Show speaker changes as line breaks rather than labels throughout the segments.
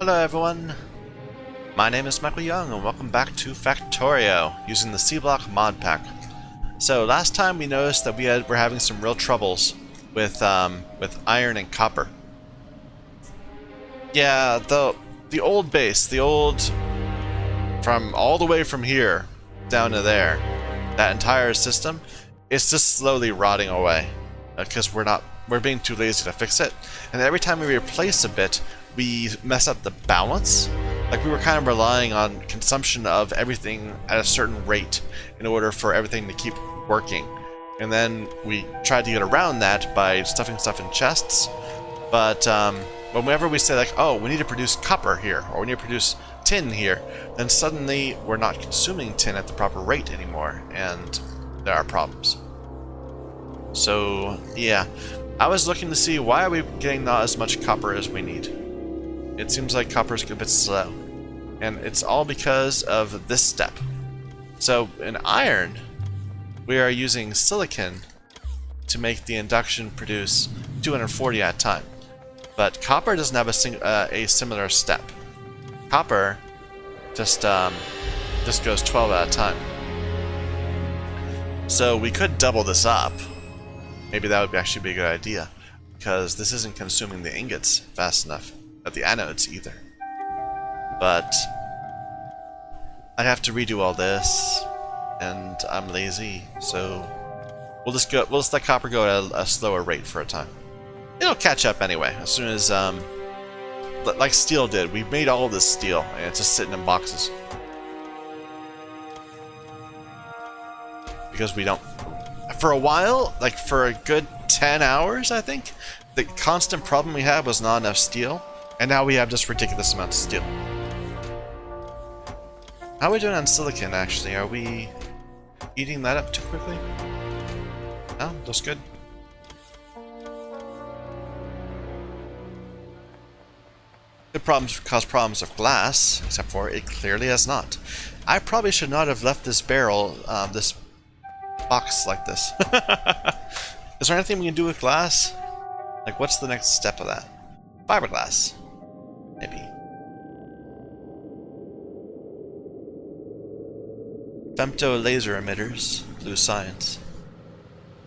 Hello everyone, my name is Michael Young and welcome back to Factorio using the Sea Block Modpack. So last time we noticed that we're having some real troubles with iron and copper. Yeah, the old base, from all the way from here down to there, that entire system, it's just slowly rotting away because we're being too lazy to fix it. And every time we replace a bit, we mess up the balance. Like, we were kind of relying on consumption of everything at a certain rate in order for everything to keep working. And then we tried to get around that by stuffing stuff in chests. But whenever we say, like, oh, we need to produce copper here, or we need to produce tin here, then suddenly we're not consuming tin at the proper rate anymore, and there are problems. So, yeah. I was looking to see, why are we getting not as much copper as we need? It seems like copper's a bit slow. And it's all because of this step. So in iron, we are using silicon to make the induction produce 240 at a time. But copper doesn't have a similar step. Copper just goes 12 at a time. So we could double this up. Maybe that would actually be a good idea, because this isn't consuming the ingots fast enough, not the anodes either. But I'd have to redo all this, and I'm lazy, so we'll just let copper go at a slower rate for a time. It'll catch up anyway, as soon as like steel did. We made all of this steel, and it's just sitting in boxes because we don't. For a while, like for a good 10 hours, I think, the constant problem we had was not enough steel, and now we have just ridiculous amounts of steel. How are we doing on silicon, actually? Are we eating that up too quickly? No, that's good. Could cause problems with glass, except for it clearly has not. I probably should not have left this barrel, this box like this. Is there anything we can do with glass? Like, what's the next step of that? Fiberglass. Maybe. Femto laser emitters. Blue science.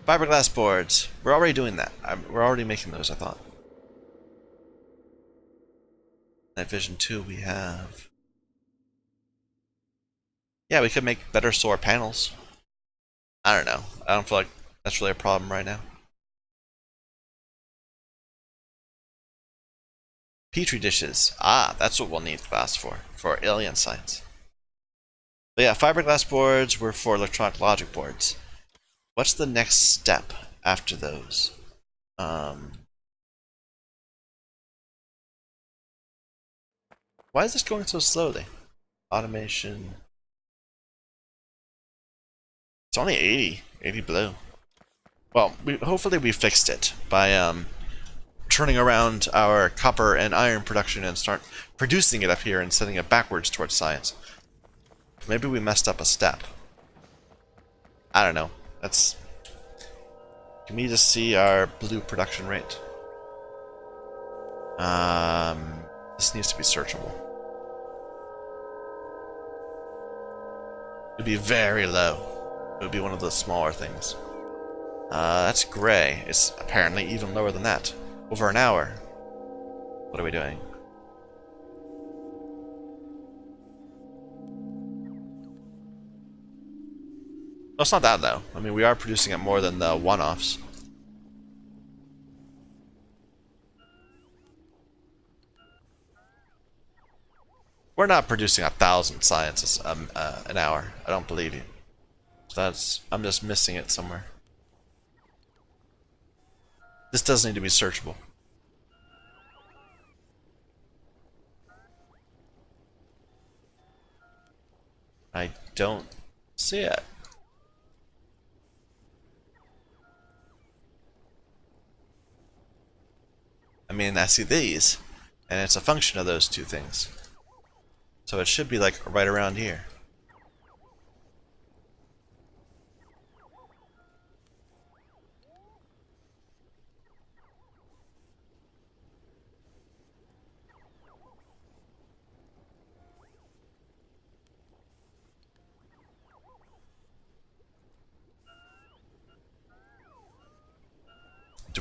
Fiberglass boards. We're already doing that. We're already making those, I thought. Night vision 2 we have. Yeah, we could make better solar panels. I don't know. I don't feel like that's really a problem right now. Petri dishes. Ah, that's what we'll need glass for alien science. But yeah, fiberglass boards were for electronic logic boards. What's the next step after those? Why is this going so slowly? Automation. It's only 80 blue. Well, hopefully we fixed it by turning around our copper and iron production and start producing it up here and sending it backwards towards science. Maybe we messed up a step. I don't know. Can we just see our blue production rate? This needs to be searchable. It'd be very low. It would be one of the smaller things. That's gray. It's apparently even lower than that. Over an hour. What are we doing? Well, it's not that low. I mean, we are producing it more than the one-offs. We're not producing 1,000 sciences an hour. I don't believe you. I'm just missing it somewhere. This does need to be searchable. I don't see it. I mean, I see these, and it's a function of those two things. So it should be like right around here.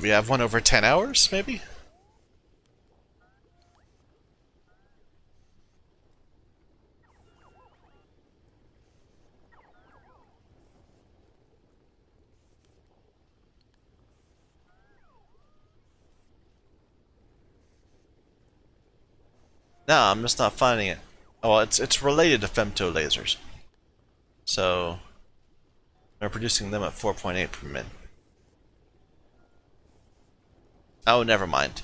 we have one over 10 hours, maybe? No, I'm just not finding it. Oh, it's related to femto lasers. So we're producing them at 4.8 per min. Oh, never mind.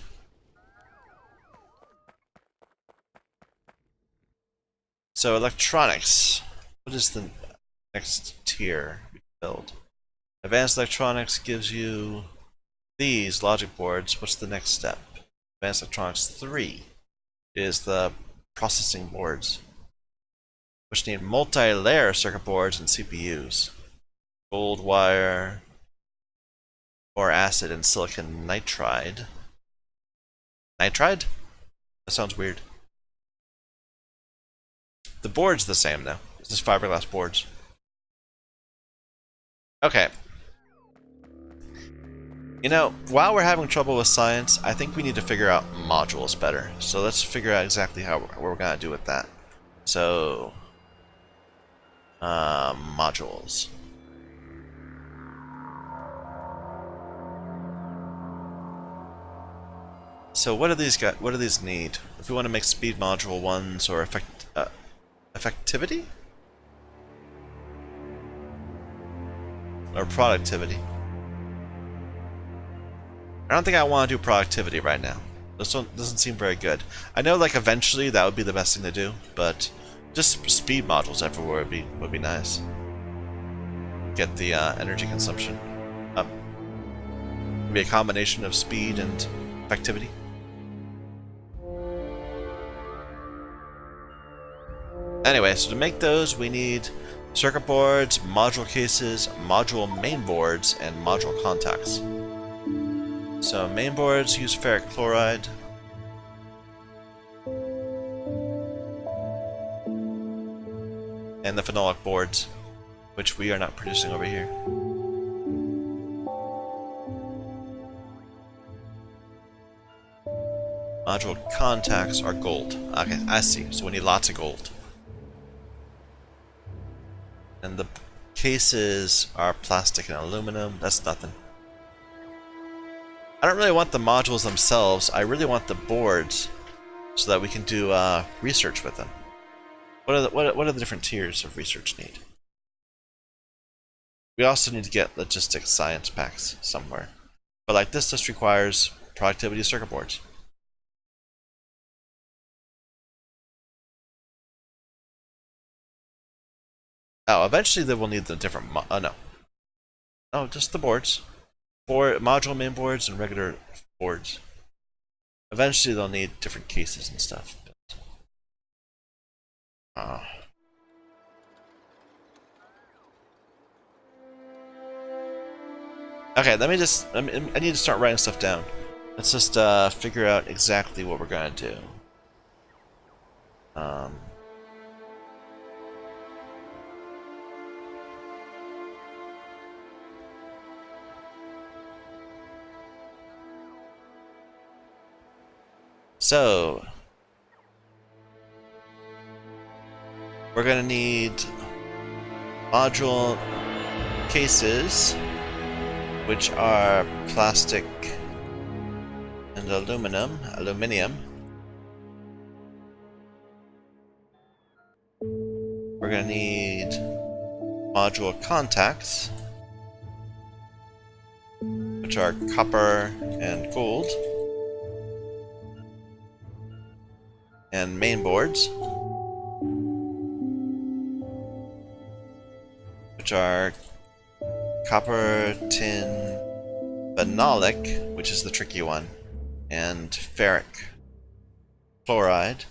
So electronics. What is the next tier we build? Advanced electronics gives you these logic boards. What's the next step? Advanced electronics 3 is the processing boards, which need multi-layer circuit boards and CPUs. Gold wire, or acid and silicon nitride. Nitride? That sounds weird. The board's the same though. It's just fiberglass boards. Okay. You know, while we're having trouble with science, I think we need to figure out modules better. So let's figure out exactly what we're gonna do with that. So, modules. So what do these got? What do these need? If we want to make speed module ones or effectivity or productivity. I don't think I want to do productivity right now. This one doesn't seem very good. I know, like, eventually that would be the best thing to do, but just speed modules everywhere would be nice. Get the energy consumption up. Maybe a combination of speed and effectivity. Anyway, so to make those, we need circuit boards, module cases, module main boards, and module contacts. So main boards use ferric chloride. And the phenolic boards, which we are not producing over here. Module contacts are gold. Okay, I see. So we need lots of gold. And the cases are plastic and aluminum. That's nothing. I don't really want the modules themselves. I really want the boards so that we can do research with them. What are the different tiers of research need? We also need to get logistics science packs somewhere. But like this just requires productivity circuit boards. Oh, eventually they will need the different no. Oh, just the boards. Module main boards and regular boards. Eventually they'll need different cases and stuff. But, okay, I need to start writing stuff down. Let's just figure out exactly what we're gonna do. So, we're gonna need module cases, which are plastic and aluminium. We're gonna need module contacts, which are copper and gold. And main boards, which are copper, tin, phenolic, which is the tricky one, and ferric chloride,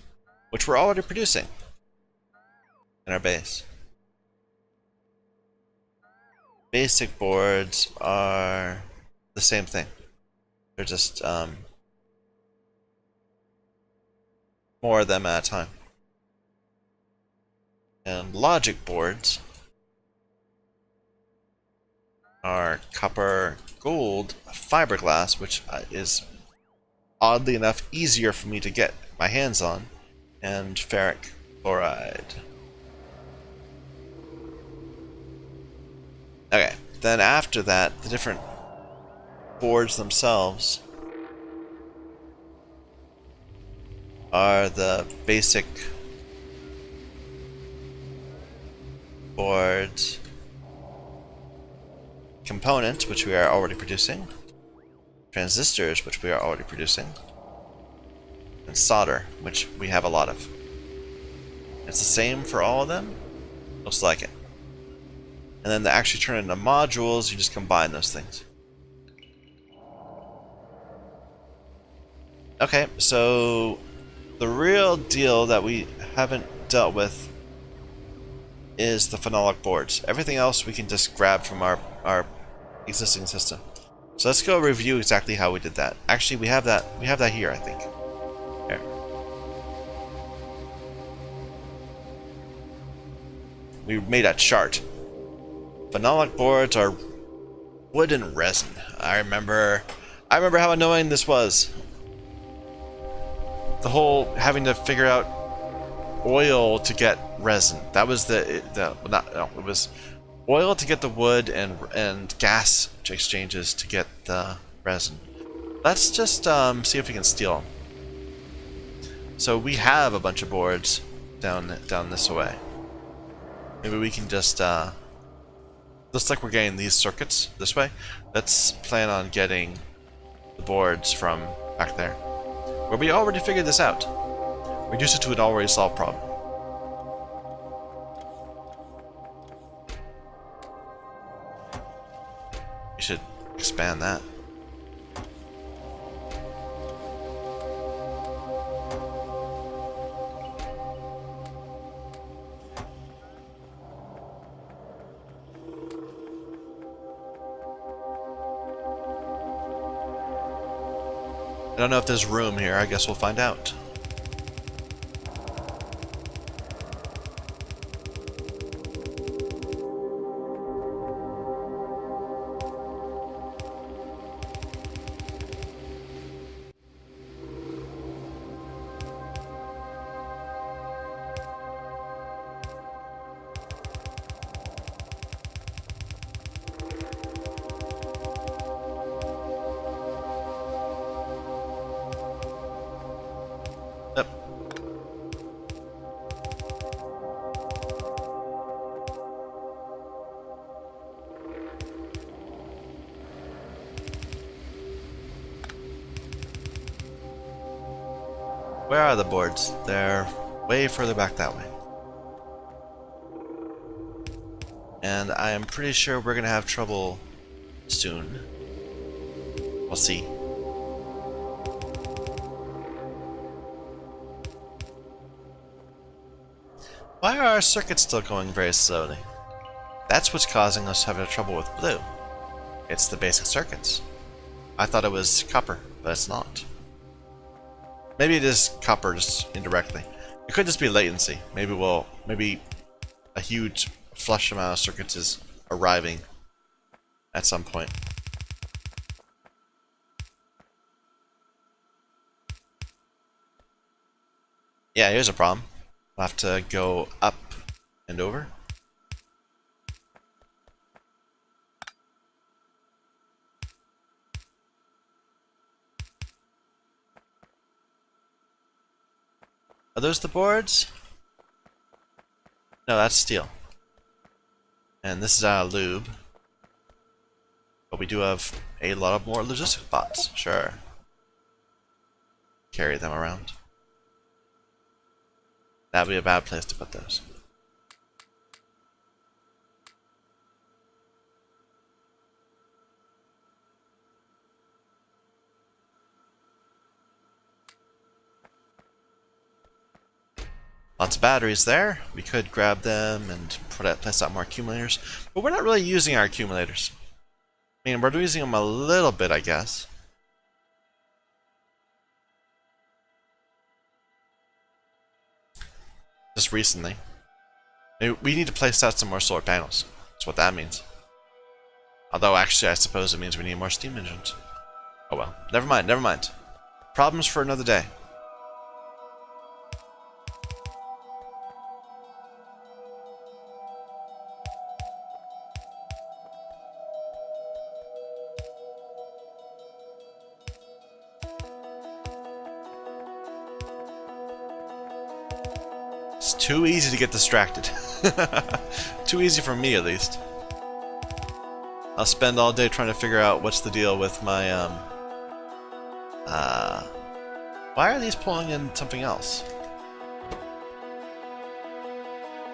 which we're already producing in our base. Basic boards are the same thing. They're just more of them at a time. And logic boards are copper, gold fiberglass, which is oddly enough easier for me to get my hands on, and ferric chloride. Okay, then after that, the different boards themselves are the basic boards components, which we are already producing, transistors, which we are already producing, and solder, which we have a lot of. It's the same for all of them? Looks like it. And then to actually turn it into modules, you just combine those things. Okay, so the real deal that we haven't dealt with is the phenolic boards. Everything else we can just grab from our existing system. So let's go review exactly how we did that. Actually, we have that here, I think. Here. We made a chart. Phenolic boards are wood and resin. I remember how annoying this was. The whole having to figure out oil to get resin. That was it was oil to get the wood and gas exchanges to get the resin. Let's just see if we can steal them. So we have a bunch of boards down this way. Maybe we can just looks like we're getting these circuits this way. Let's plan on getting the boards from back there, where we already figured this out. Reduce it to an already solved problem. We should expand that. I don't know if there's room here. I guess we'll find out. Yep. Where are the boards? They're way further back that way. And I am pretty sure we're gonna have trouble soon. We'll see. Why are our circuits still going very slowly? That's what's causing us having trouble with blue. It's the basic circuits. I thought it was copper, but it's not. Maybe it is copper just indirectly. It could just be latency. Maybe a huge flush amount of circuits is arriving at some point. Yeah, here's a problem. We'll have to go up and over. Are those the boards? No, that's steel. And this is our lube. But we do have a lot of more logistic bots. Sure. Carry them around. That'd be a bad place to put those. Lots of batteries there. We could grab them and place out more accumulators. But we're not really using our accumulators. I mean, we're using them a little bit, I guess. Just recently. Maybe we need to place out some more solar panels. That's what that means. Although, actually, I suppose it means we need more steam engines. Oh well. Never mind, never mind. Problems for another day. It's too easy to get distracted. Too easy for me, at least. I'll spend all day trying to figure out what's the deal with my, why are these pulling in something else?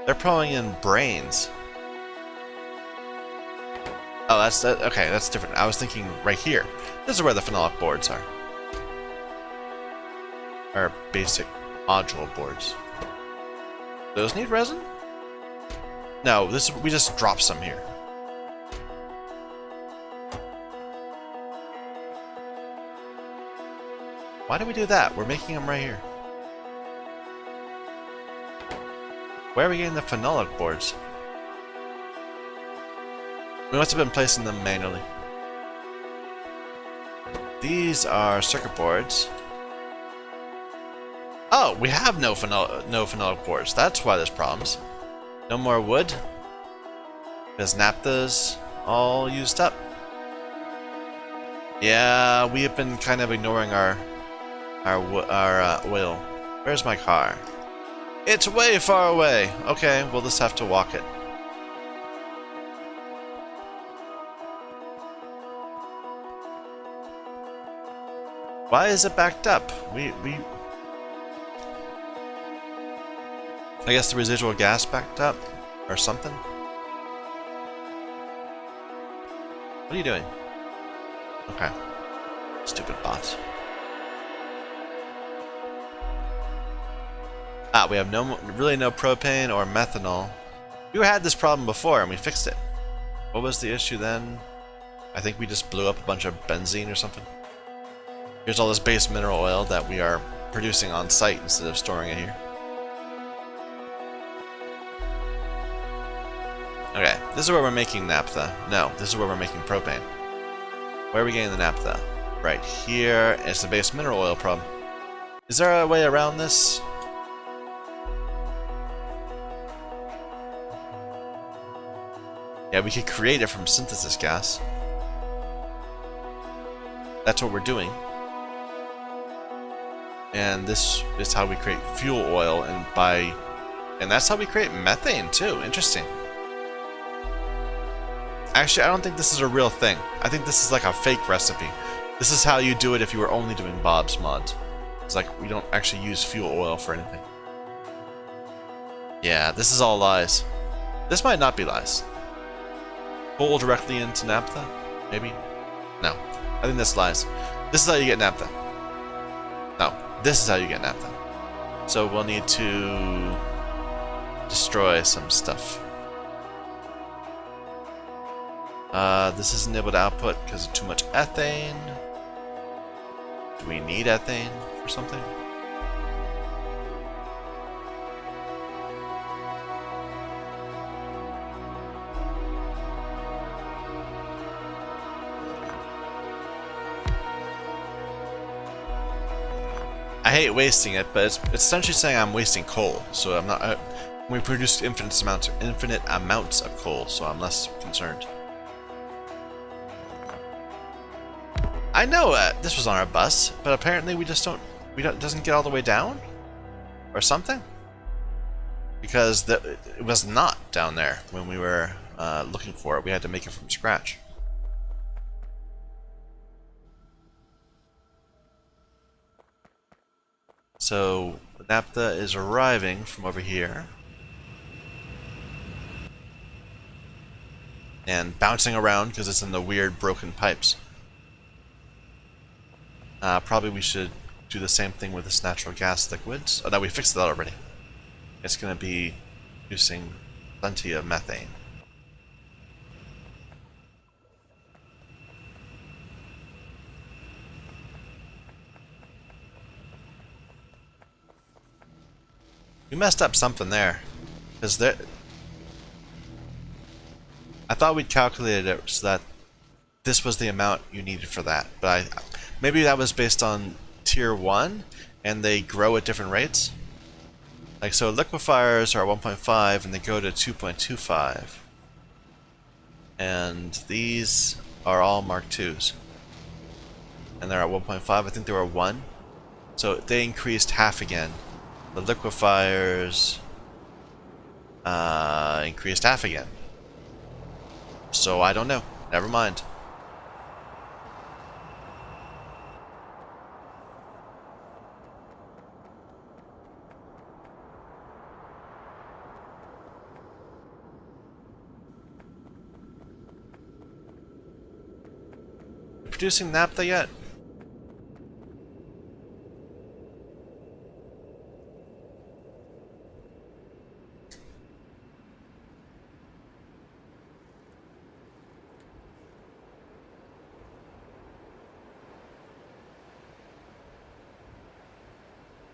They're pulling in brains. Oh, okay, that's different. I was thinking right here. This is where the phenolic boards are. Our basic module boards. Those need resin? No, we just drop some here. Why do we do that? We're making them right here. Where are we getting the phenolic boards? We must have been placing them manually. These are circuit boards. Oh, we have no phenolic boards. That's why there's problems. No more wood. Because naphtha's all used up. Yeah, we have been kind of ignoring our oil. Where's my car? It's way far away. Okay, we'll just have to walk it. Why is it backed up? I guess the residual gas backed up or something. What are you doing? Okay. Stupid bots. Ah, we have really no propane or methanol. We had this problem before and we fixed it. What was the issue then? I think we just blew up a bunch of benzene or something. Here's all this base mineral oil that we are producing on site instead of storing it here. Okay, this is where we're making naphtha. No, this is where we're making propane. Where are we getting the naphtha? Right here. It's the base mineral oil problem. Is there a way around this? Yeah, we could create it from synthesis gas. That's what we're doing. And this is how we create fuel oil, and that's how we create methane too. Interesting. Actually, I don't think this is a real thing. I think this is like a fake recipe. This is how you do it if you were only doing Bob's Mods. It's like we don't actually use fuel oil for anything. Yeah, this is all lies. This might not be lies. Pull directly into naphtha? Maybe? No. I think that's lies. This is how you get naphtha. No. This is how you get naphtha. So we'll need to destroy some stuff. This isn't able to output because of too much ethane. Do we need ethane for something? I hate wasting it, but it's essentially saying I'm wasting coal. So I'm not. We produce infinite amounts of coal, so I'm less concerned. I know this was on our bus, but apparently we just don't. It doesn't get all the way down, or something. Because it was not down there when we were looking for it. We had to make it from scratch. So the naphtha is arriving from over here and bouncing around because it's in the weird broken pipes. Probably we should do the same thing with this natural gas liquids. Oh no, we fixed that already. It's going to be producing plenty of methane. We messed up something there, because I thought we'd calculated it so that this was the amount you needed for that. But maybe that was based on tier 1 and they grow at different rates. Like, so liquefiers are 1.5 and they go to 2.25. And these are all Mark IIs. And they're at 1.5. I think they were 1. So they increased half again. The liquefiers increased half again. So I don't know. Never mind. Producing naphtha yet?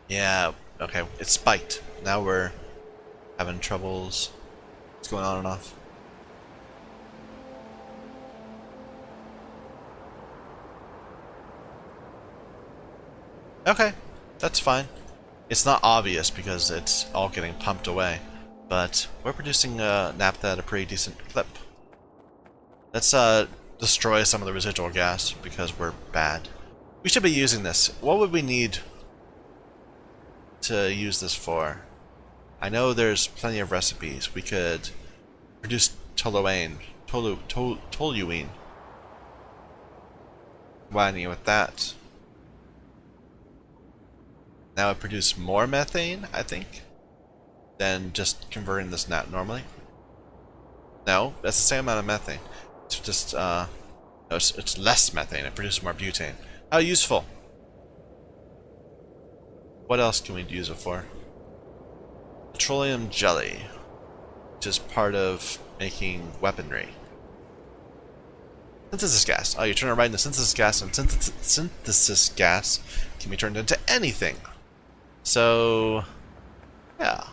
Yeah, okay, it spiked. Now we're having troubles. What's going on and off? Okay, that's fine. It's not obvious because it's all getting pumped away, but we're producing naphtha at a pretty decent clip. Let's destroy some of the residual gas because we're bad. We should be using this. What would we need to use this for? I know there's plenty of recipes. We could produce toluene. Why I need with that? Now it produces more methane, I think, than just converting this nat normally. No, that's the same amount of methane. It's just no, it's less methane. It produces more butane. How useful! What else can we use it for? Petroleum jelly, which is part of making weaponry. Synthesis gas. Oh, you turn it right into synthesis gas, and synthesis gas can be turned into anything. So, yeah.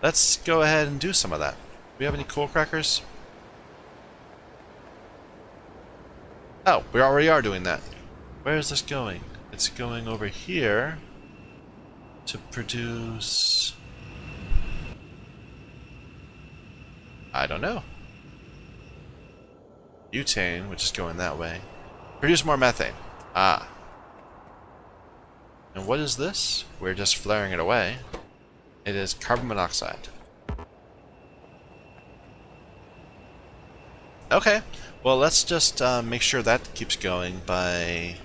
Let's go ahead and do some of that. Do we have any coal crackers? Oh, we already are doing that. Where is this going? It's going over here to produce... I don't know. Butane, which is going that way. Produce more methane. Ah. And what is this? We're just flaring it away. It is carbon monoxide. Okay. Well, let's just make sure that keeps going by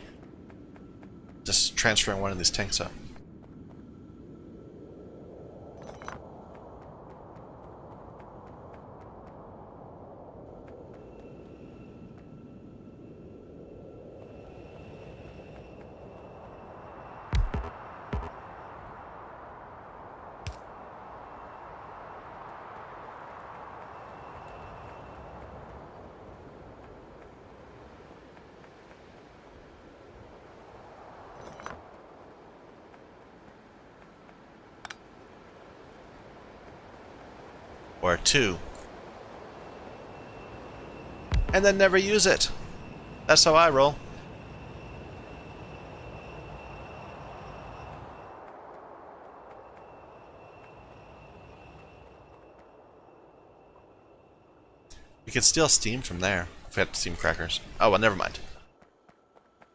just transferring one of these tanks up. Or 2. And then never use it. That's how I roll. We could steal steam from there if we had steam crackers. Oh, well, never mind.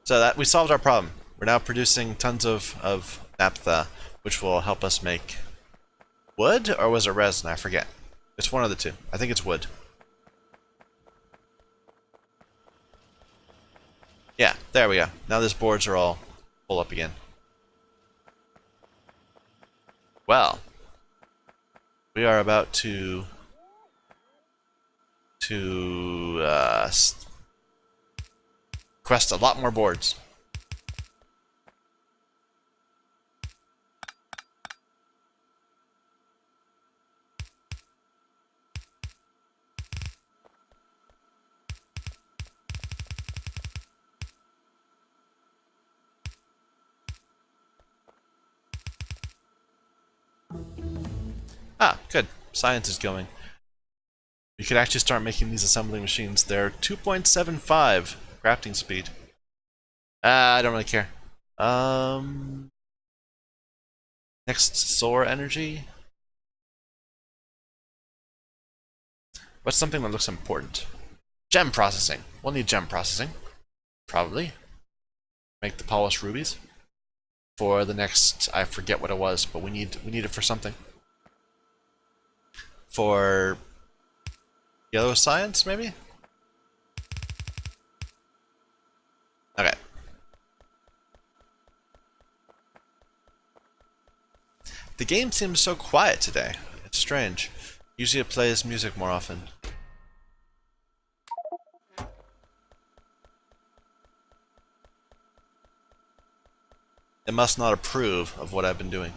So that we solved our problem. We're now producing tons of naphtha, which will help us make wood, or was it resin? I forget. It's one of the two. I think it's wood. Yeah, there we go. Now these boards are all full up again. Well, we are about to quest a lot more boards. Ah, good. Science is going. We could actually start making these assembly machines. They're 2.75 crafting speed. I don't really care. Next, solar energy. What's something that looks important? Gem processing. We'll need gem processing. Probably. Make the polished rubies. For the next, I forget what it was, but we need it for something. For yellow science, maybe? Okay. The game seems so quiet today. It's strange. Usually it plays music more often. It must not approve of what I've been doing.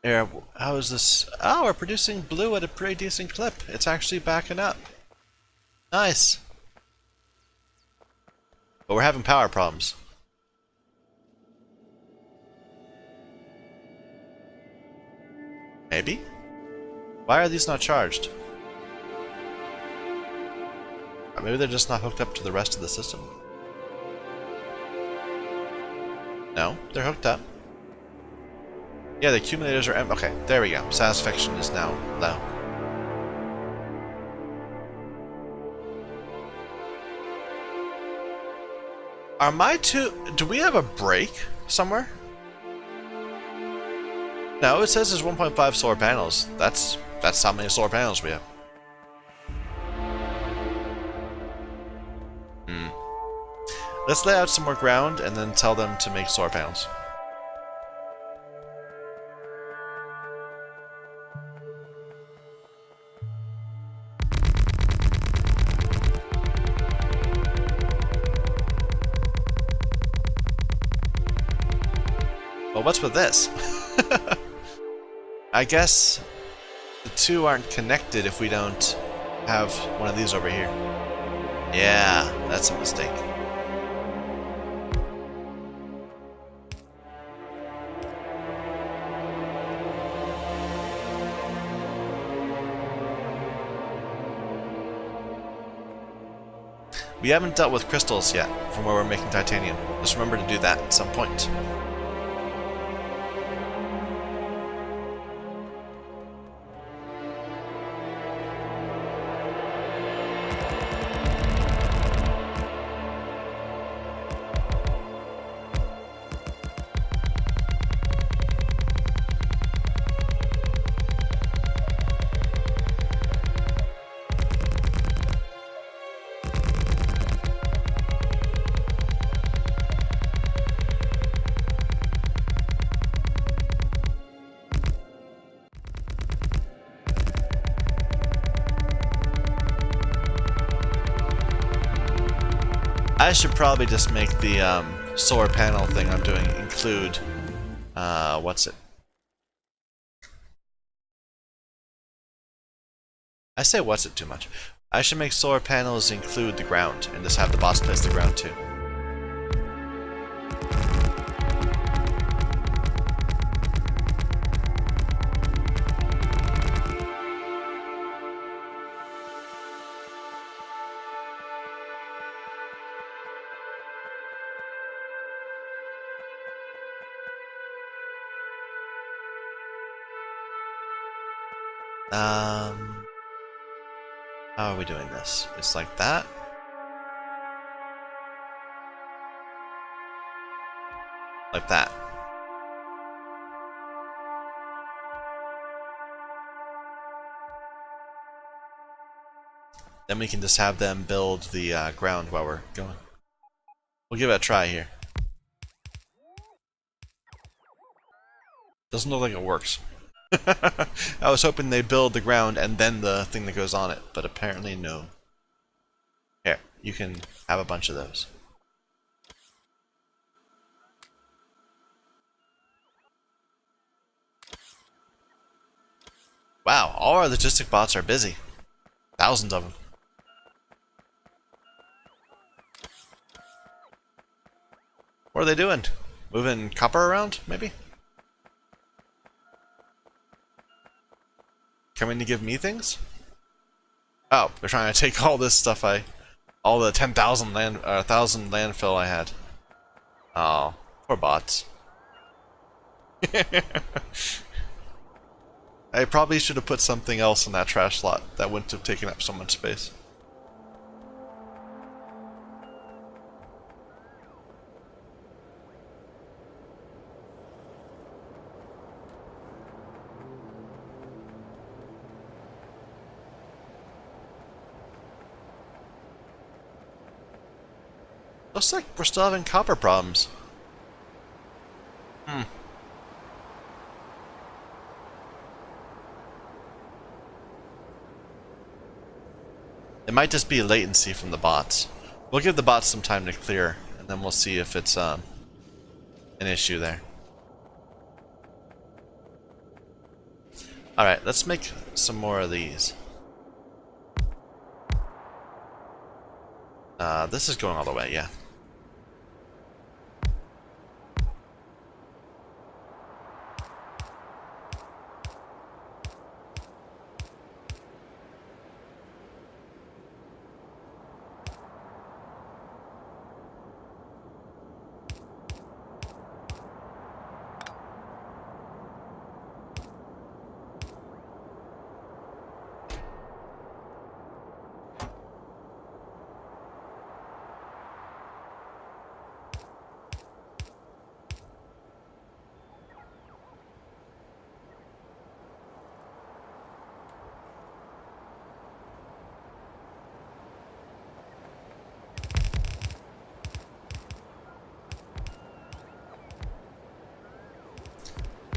Here, how is this? Oh, we're producing blue at a pretty decent clip. It's actually backing up. Nice. But we're having power problems. Maybe? Why are these not charged? Or maybe they're just not hooked up to the rest of the system. No, they're hooked up. Yeah, the accumulators are empty. Okay, there we go. Satisfaction is now low. Are my two... Do we have a break somewhere? No, it says there's 1.5 solar panels. That's how many solar panels we have. Let's lay out some more ground and then tell them to make solar panels. Well, what's with this? I guess the two aren't connected if we don't have one of these over here. Yeah, that's a mistake. We haven't dealt with crystals yet from where we're making titanium. Just remember to do that at some point. I should probably just make the solar panel thing I'm doing include, what's it? I say what's it too much. I should make solar panels include the ground and just have the boss place the ground too. How are we doing this? It's like that. Like that. Then we can just have them build the ground while we're going. We'll give it a try here. Doesn't look like it works. I was hoping they build the ground and then the thing that goes on it, but apparently no. Here, you can have a bunch of those. Wow, all our logistic bots are busy. Thousands of them. What are they doing? Moving copper around, maybe? Coming to give me things? Oh, they're trying to take all this stuff all the 10,000 1,000 landfill I had. Oh, poor bots. I probably should have put something else in that trash slot that wouldn't have taken up so much space. Looks like we're still having copper problems. Hmm. It might just be latency from the bots. We'll give the bots some time to clear, and then we'll see if it's an issue there. Alright, let's make some more of these. This is going all the way, yeah.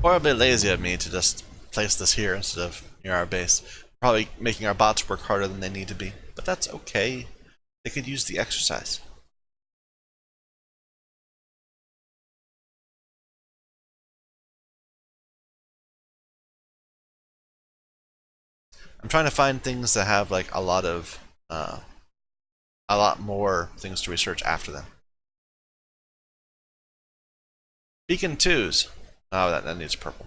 Horribly lazy of me to just place this here instead of near our base. Probably making our bots work harder than they need to be. But that's okay. They could use the exercise. I'm trying to find things that have like a lot more things to research after them. Beacon 2s. Oh, that needs purple.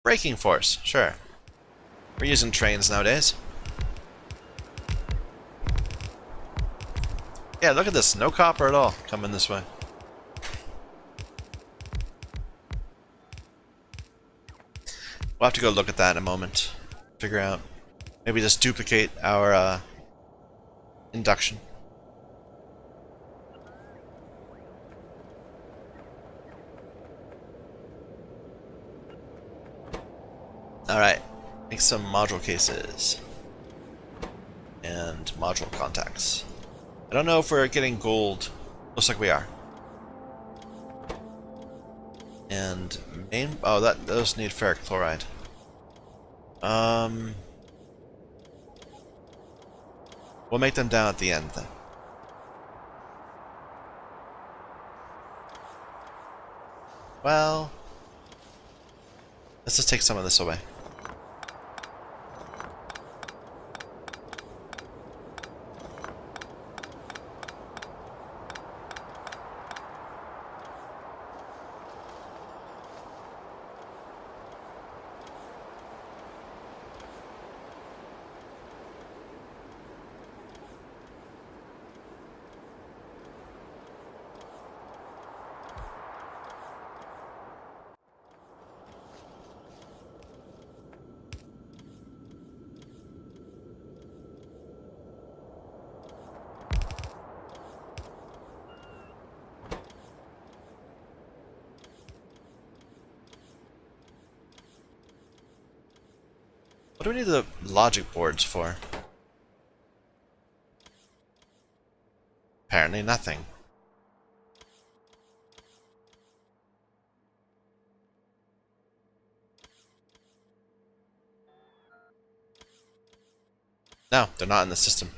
Braking force, sure. We're using trains nowadays. Yeah, look at this. No copper at all coming this way. We'll have to go look at that in a moment. Figure out. Maybe just duplicate our induction. Alright. Make some module cases. And module contacts. I don't know if we're getting gold. Looks like we are. And main... Oh, those need ferric chloride. We'll make them down at the end then. Well... Let's just take some of this away. What do we need the logic boards for? Apparently nothing. No, they're not in the system.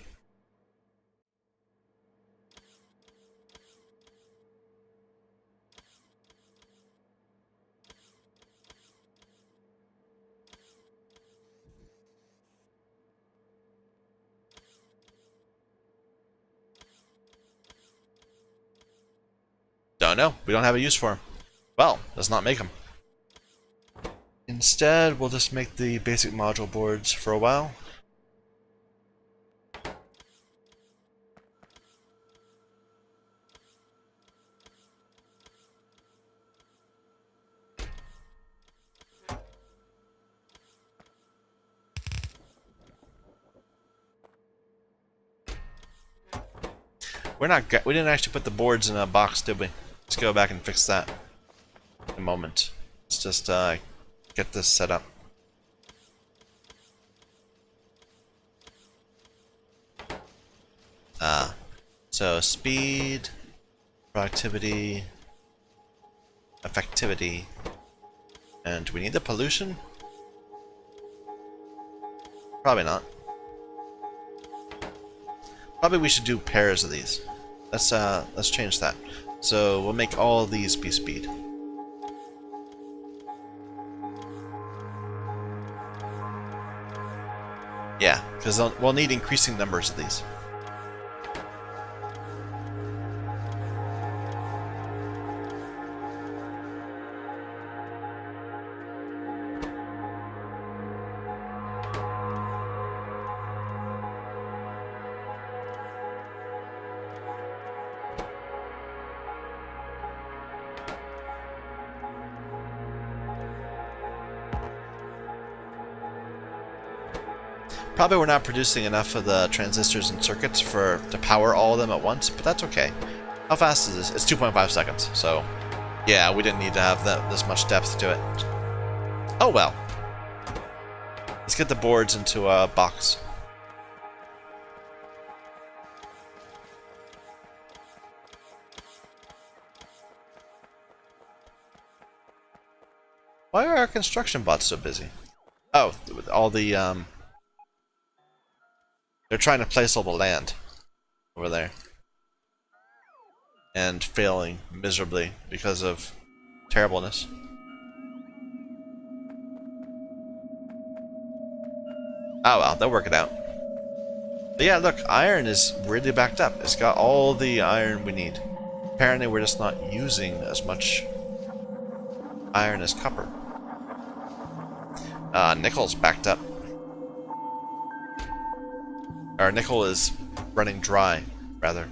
Don't know. We don't have a use for them. Well, let's not make them. Instead, we'll just make the basic module boards for a while. We didn't actually put the boards in a box, did we? Let's go back and fix that in a moment. Let's just get this set up. So speed, productivity, effectivity, and do we need the pollution? Probably not. Probably we should do pairs of these. Let's change that. So we'll make all these be speed. Yeah, because we'll need increasing numbers of these. Probably we're not producing enough of the transistors and circuits to power all of them at once, but that's okay. How fast is this? It's 2.5 seconds, so yeah, we didn't need to have this much depth to it. Oh well. Let's get the boards into a box. Why are our construction bots so busy? Oh, with all the they're trying to place all the land over there. And failing miserably because of terribleness. Oh well, they'll work it out. But yeah, look, iron is really backed up. It's got all the iron we need. Apparently we're just not using as much iron as copper. Nickel's backed up. Or nickel is running dry, rather.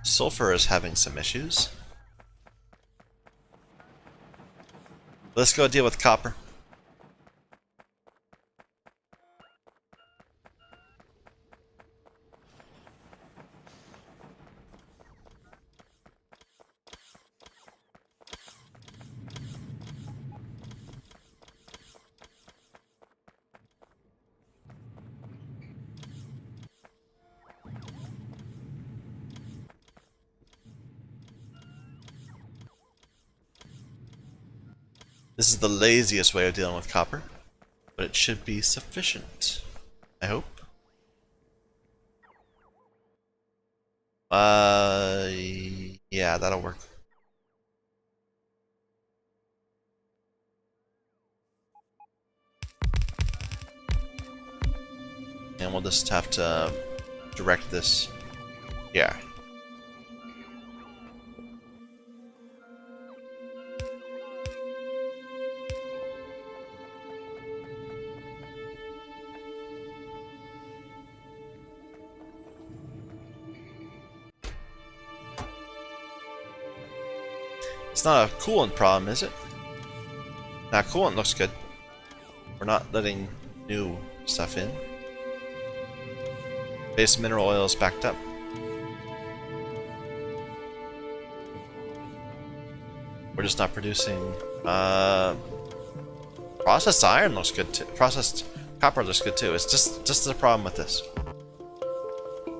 Sulfur is having some issues. Let's go deal with copper. This is the laziest way of dealing with copper, but it should be sufficient. I hope. Yeah, that'll work. And we'll just have to direct this. Yeah. It's not a coolant problem, is it? Nah, coolant looks good. We're not letting new stuff in. Base mineral oil is backed up. We're just not producing. Processed iron looks good too. Processed copper looks good too. It's just the problem with this.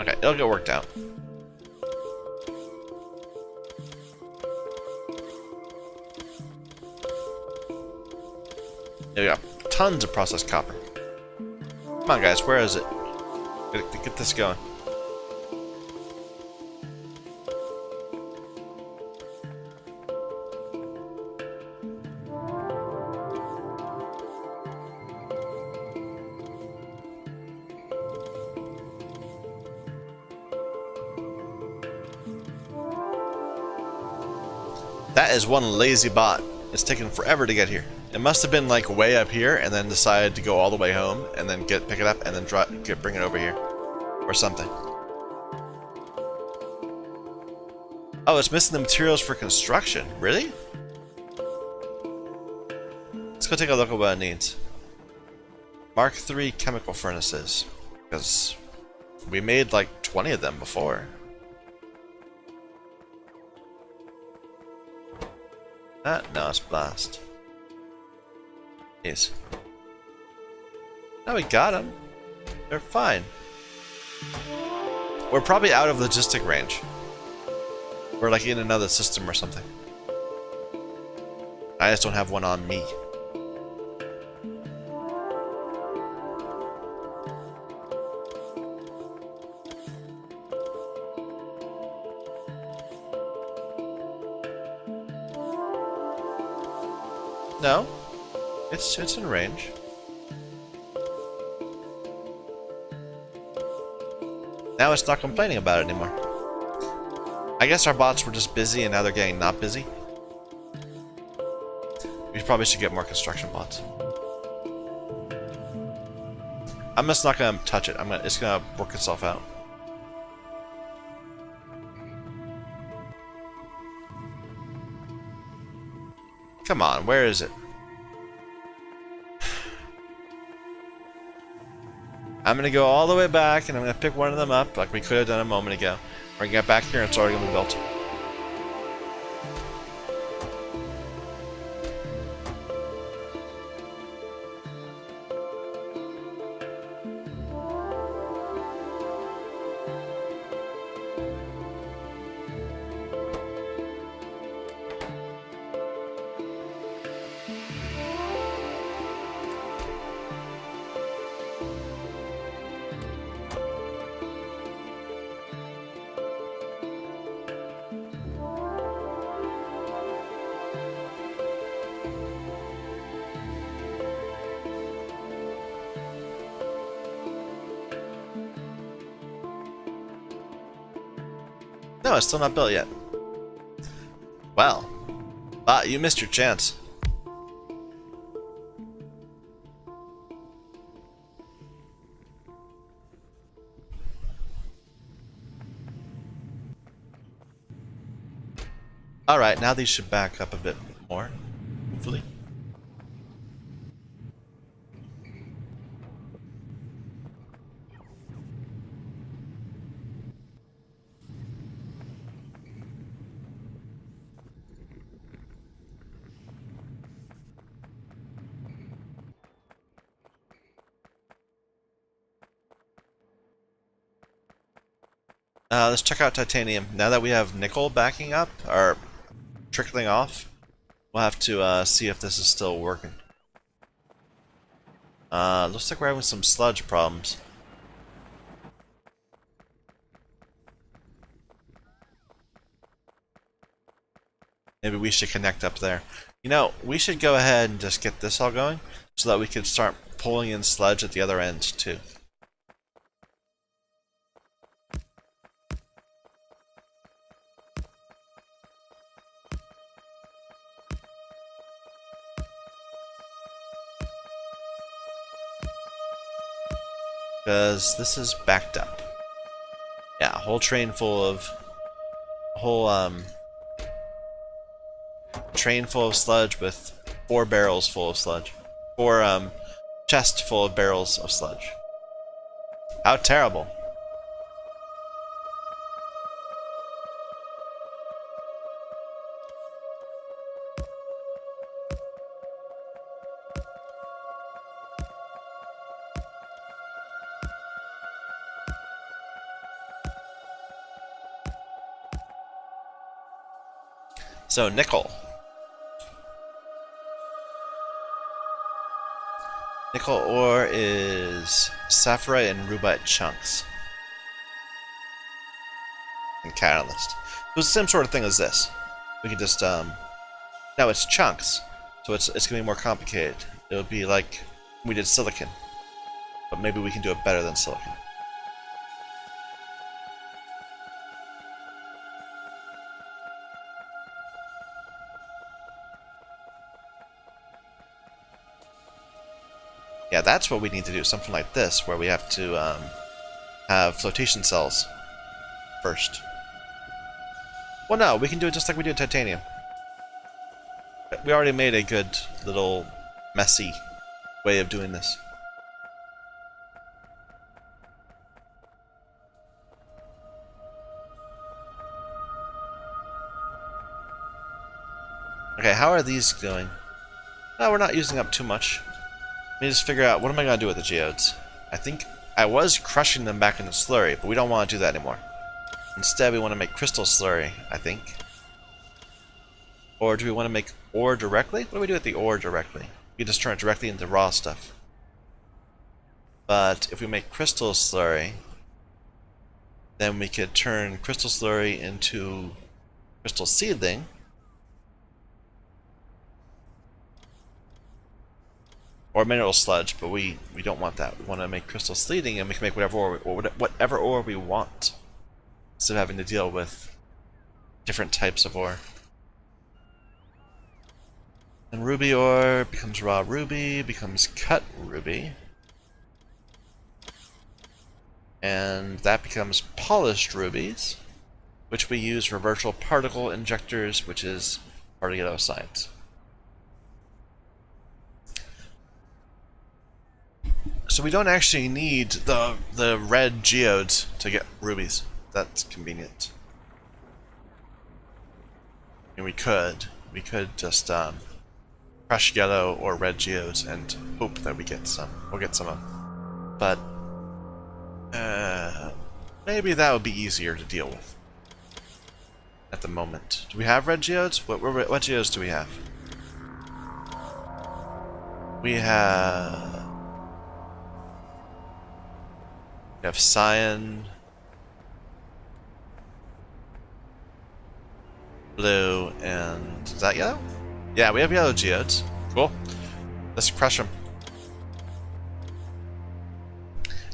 Okay, it'll get worked out. There we go. Tons of processed copper. Come on, guys. Where is it? Get this going. That is one lazy bot. It's taken forever to get here. It must have been like way up here and then decided to go all the way home and then pick it up and then bring it over here or something. Oh, it's missing the materials for construction. Really? Let's go take a look at what it needs. Mark III chemical furnaces. Because we made like 20 of them before. No, it's blast. Yes. Now we got them. They're fine. We're probably out of logistic range. We're like in another system or something. I just don't have one on me. No, it's in range. Now it's not complaining about it anymore. I guess our bots were just busy and now they're getting not busy. We probably should get more construction bots. I'm just not gonna touch it. It's gonna work itself out. Come on, where is it? I'm gonna go all the way back and I'm gonna pick one of them up like we could have done a moment ago. We're gonna get back here and it's already gonna be built. No, it's still not built yet. Well, you missed your chance. Alright, now these should back up a bit more, hopefully. Let's check out titanium. Now that we have nickel backing up, or trickling off, we'll have to see if this is still working. Looks like we're having some sludge problems. Maybe we should connect up there. You know, we should go ahead and just get this all going, so that we can start pulling in sludge at the other end, too. Because this is backed up. Yeah, a whole train full of... train full of sludge with 4 barrels full of sludge. 4 chests full of barrels of sludge. How terrible. So, nickel. Nickel ore is sapphirite and rubite chunks. And catalyst. So it's the same sort of thing as this. We can just, no, it's chunks. So it's going to be more complicated. It would be like we did silicon. But maybe we can do it better than silicon. Yeah, that's what we need to do. Something like this, where we have to have flotation cells first. Well, no, we can do it just like we do titanium. We already made a good little messy way of doing this. Okay, how are these going? No, we're not using up too much. Let me just figure out, what am I going to do with the geodes? I think I was crushing them back into slurry, but we don't want to do that anymore. Instead, we want to make crystal slurry, I think. Or do we want to make ore directly? What do we do with the ore directly? We just turn it directly into raw stuff. But if we make crystal slurry, then we could turn crystal slurry into crystal seedling. Or mineral sludge, but we don't want that. We want to make crystal sleeting, and we can make whatever ore we want, instead of having to deal with different types of ore. And ruby ore becomes raw ruby, becomes cut ruby, and that becomes polished rubies, which we use for virtual particle injectors, which is part of yellow science. So we don't actually need the red geodes to get rubies. That's convenient. And we could just crush yellow or red geodes and hope that we get some. We'll get some of them. But maybe that would be easier to deal with at the moment. Do we have red geodes? What geodes do we have? We have cyan, blue, and is that yellow? Yeah, we have yellow geodes. Cool. Let's crush them.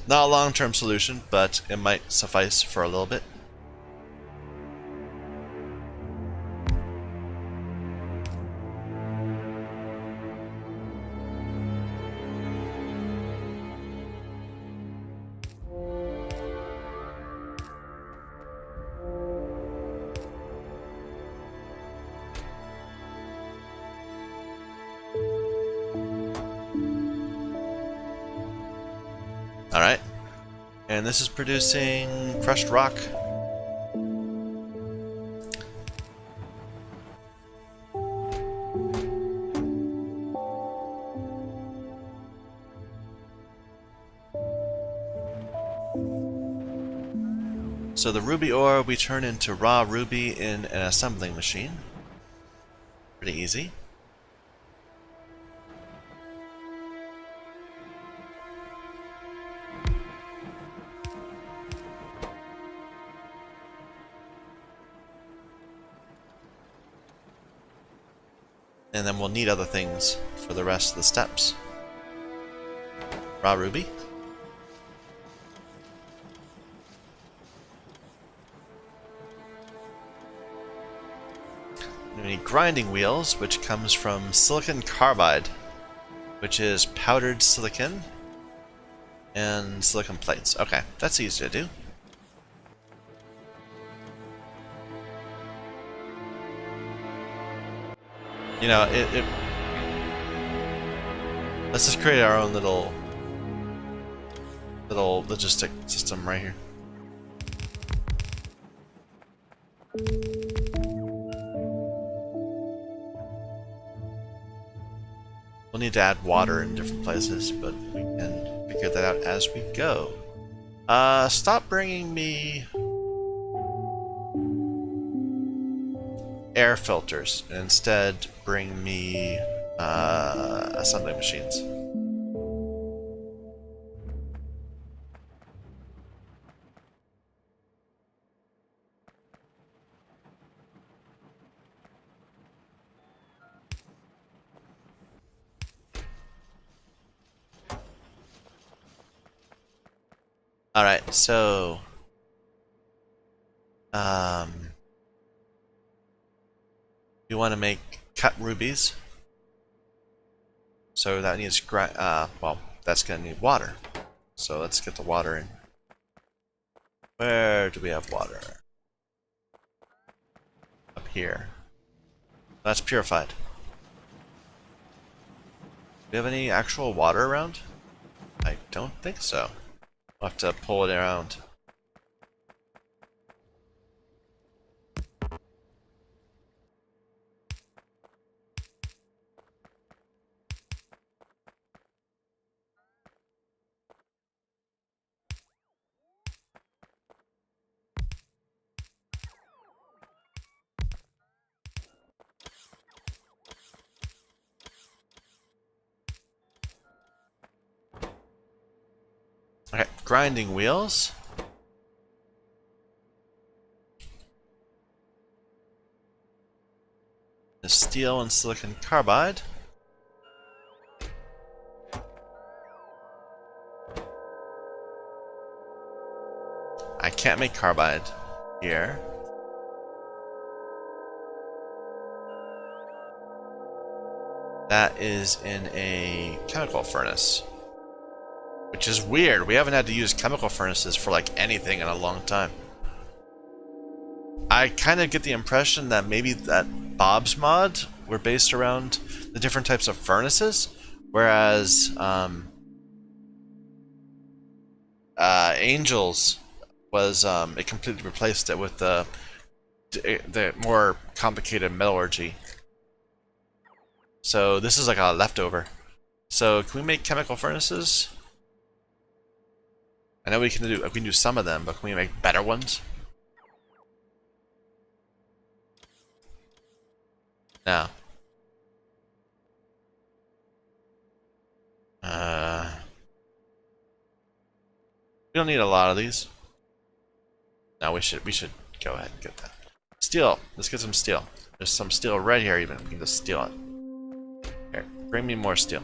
Not a long-term solution, but it might suffice for a little bit. Alright. And this is producing crushed rock. So the ruby ore we turn into raw ruby in an assembling machine. Pretty easy. And then we'll need other things for the rest of the steps. Raw ruby. We need grinding wheels, which comes from silicon carbide, which is powdered silicon and silicon plates. Okay, that's easy to do. You know, let's just create our own little logistic system right here. We'll need to add water in different places, but we can figure that out as we go. Stop bringing me air filters, and instead bring me assembly machines. Alright, so you want to make cut rubies, so that needs well, that's going to need water. So let's get the water in. Where do we have water? Up here. That's purified. Do we have any actual water around? I don't think so. We'll have to pull it around. Okay, grinding wheels. The steel and silicon carbide. I can't make carbide here. That is in a chemical furnace. Which is weird. We haven't had to use chemical furnaces for like anything in a long time. I kind of get the impression that maybe that Bob's mod were based around the different types of furnaces, whereas Angels was it completely replaced it with the more complicated metallurgy. So this is like a leftover. So can we make chemical furnaces? I know we can do some of them, but can we make better ones? No. We don't need a lot of these. No, we should go ahead and get that. Steel. Let's get some steel. There's some steel right here even. We can just steal it. Here, bring me more steel.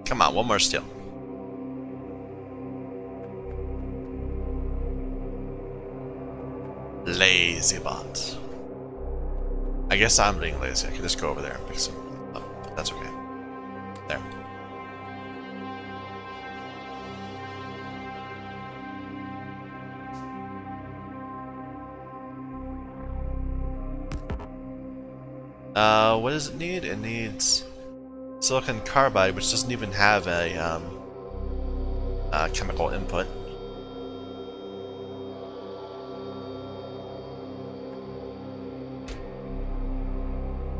Come on, one more steel. Lazy bot. I guess I'm being lazy. I can just go over there and pick some up. But that's okay. There. What does it need? It needs silicon carbide, which doesn't even have a chemical input.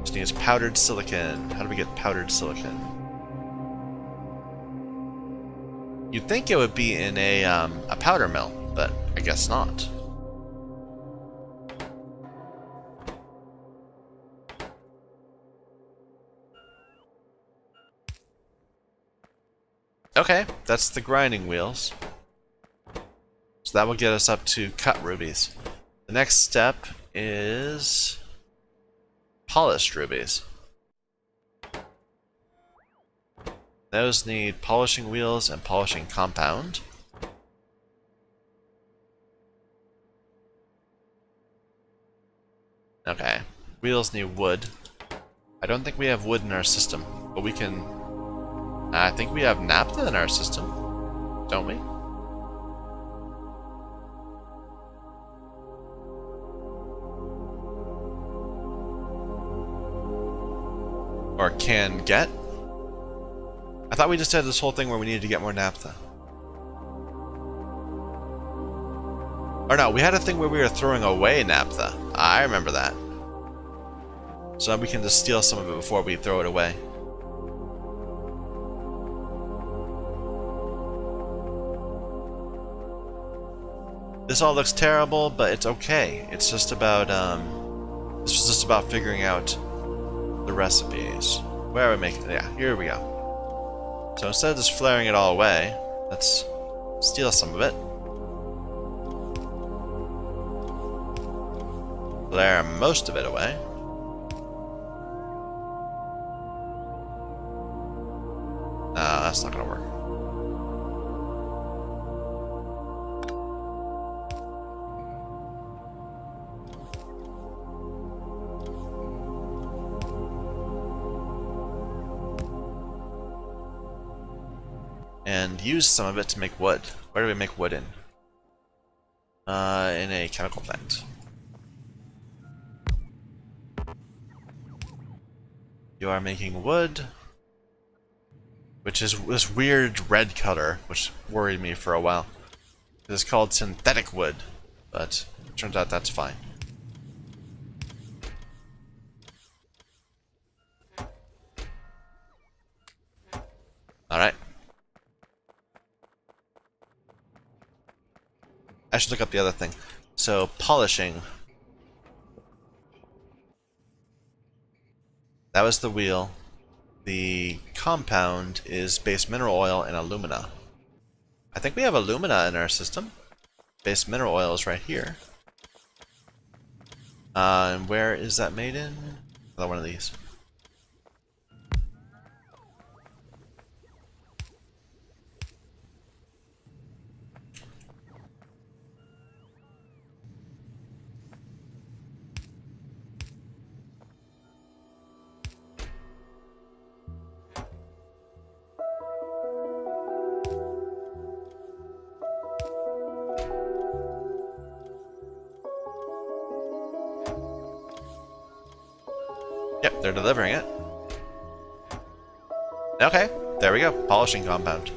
Just needs powdered silicon. How do we get powdered silicon? You'd think it would be in a powder mill, but I guess not. Okay, that's the grinding wheels. So that will get us up to cut rubies. The next step is polished rubies. Those need polishing wheels and polishing compound. Okay, wheels need wood. I don't think we have wood in our system, but we can... I think we have naphtha in our system, don't we? Or can get? I thought we just had this whole thing where we needed to get more naphtha. Or no, we had a thing where we were throwing away naphtha. I remember that. So we can just steal some of it before we throw it away. This all looks terrible, but it's okay. It's just about, this was just about figuring out the recipes. Where are we making it? Yeah, here we go. So instead of just flaring it all away, let's steal some of it. Flare most of it away. No, that's not gonna work. And use some of it to make wood. Where do we make wood in? In a chemical plant. You are making wood, which is this weird red color, which worried me for a while. It's called synthetic wood, but it turns out that's fine. Alright. I should look up the other thing. So, polishing. That was the wheel. The compound is base mineral oil and alumina. I think we have alumina in our system. Base mineral oil is right here. And where is that made in? Another one of these. Yep, they're delivering it. Okay, there we go. Polishing compound.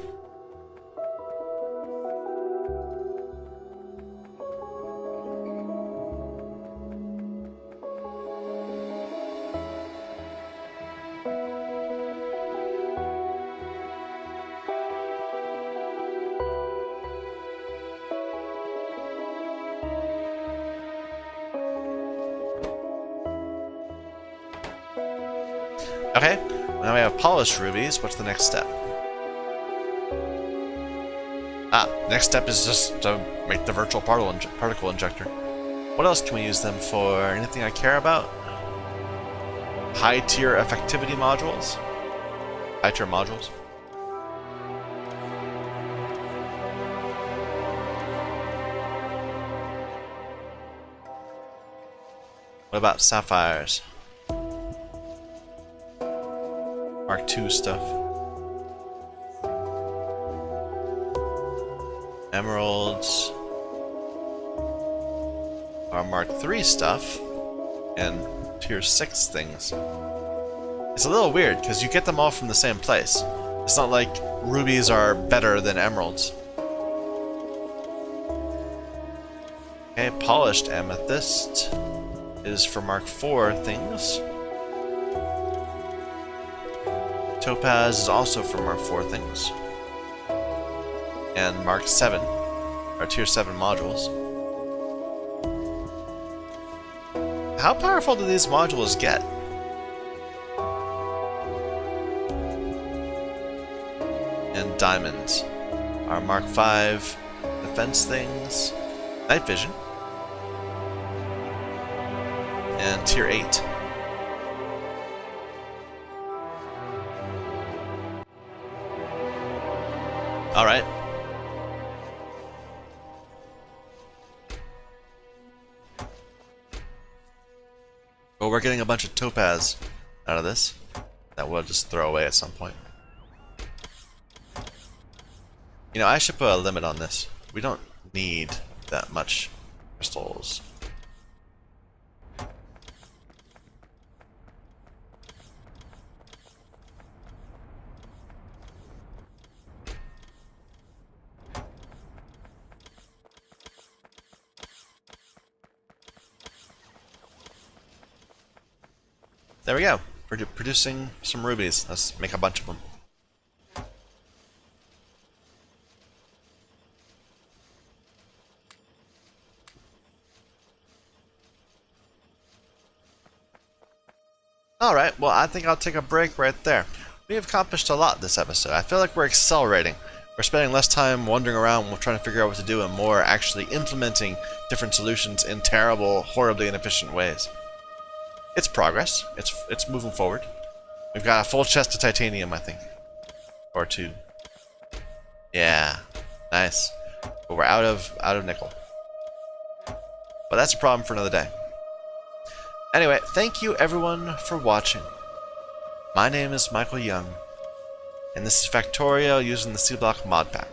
Okay, now we have polished rubies. What's the next step? Next step is just to make the virtual particle injector. What else can we use them for? Anything I care about? High tier effectivity modules? High tier modules? What about sapphires? Mark II stuff. Emeralds are Mark III stuff and tier 6 things. It's a little weird because you get them all from the same place. It's not like rubies are better than emeralds. Okay, polished amethyst is for Mark IV things. Topaz is also for Mark IV things. And Mark 7 are tier 7 modules. How powerful do these modules get? And diamonds are Mark 5 defense things, night vision, and tier 8. Alright. Well, we're getting a bunch of topaz out of this that we'll just throw away at some point. You know, I should put a limit on this. We don't need that much crystals. There we go. Producing some rubies. Let's make a bunch of them. Alright, well I think I'll take a break right there. we have accomplished a lot this episode. I feel like we're accelerating. We're spending less time wandering around trying to figure out what to do and more actually implementing different solutions in terrible, horribly inefficient ways. It's progress. It's moving forward. We've got a full chest of titanium, I think. Or two. Yeah. Nice. But we're out of nickel. But that's a problem for another day. Anyway, thank you everyone for watching. My name is Michael Young, and this is Factorio using the Sea Block Modpack.